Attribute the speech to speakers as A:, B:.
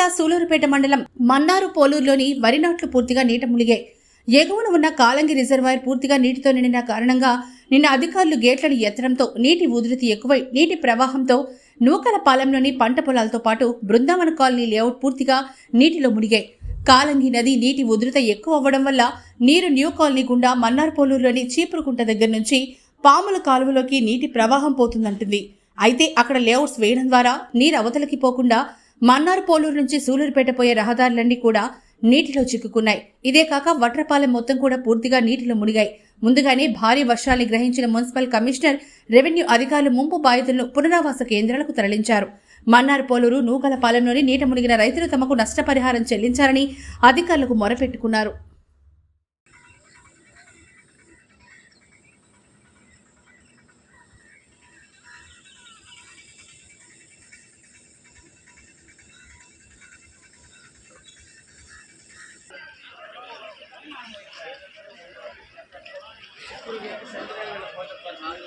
A: జిల్లా సూలూరుపేట మండలం మన్నారు పోలూరులోని వరి నాట్లు పూర్తిగా నీట మునిగాయి. ఎగువన ఉన్న కాలంగి రిజర్వాయర్ పూర్తిగా నీటితో నిండిన కారణంగా నిన్న అధికారులు గేట్లను ఎత్తడంతో నీటి ఉధృతి ఎక్కువై నీటి ప్రవాహంతో నూకలపాలెంలోని పంట పొలాలతో పాటు బృందావన కాలనీ లేఅవుట్ పూర్తిగా నీటిలో మునిగాయి. కాలంగి నది నీటి ఉధృత ఎక్కువ అవ్వడం వల్ల నీరు న్యూ కాలనీ గుండా మన్నార్ పోలూరులోని చీపురుకుంట దగ్గర నుంచి పాముల కాలువలోకి నీటి ప్రవాహం పోతుందంటుంది. అయితే అక్కడ లేఅవుట్స్ వేయడం ద్వారా నీరు అవతలకి పోకుండా మన్నార్ పోలూరు నుంచి సూలూరుపేట పోయే రహదారులన్నీ కూడా నీటిలో చిక్కుకున్నాయి. ఇదే కాక వట్రపాలెం మొత్తం కూడా పూర్తిగా నీటిలో మునిగాయి. ముందుగానే భారీ వర్షాన్ని గ్రహించిన మున్సిపల్ కమిషనర్, రెవెన్యూ అధికారులు ముంపు బాధితులను పునరావాస కేంద్రాలకు తరలించారు. మన్నార్ పోలూరు నూకలపాలెంలోని నీట మునిగిన రైతులు తమకు నష్టపరిహారం చెల్లించాలని అధికారులకు మొరపెట్టుకున్నారు.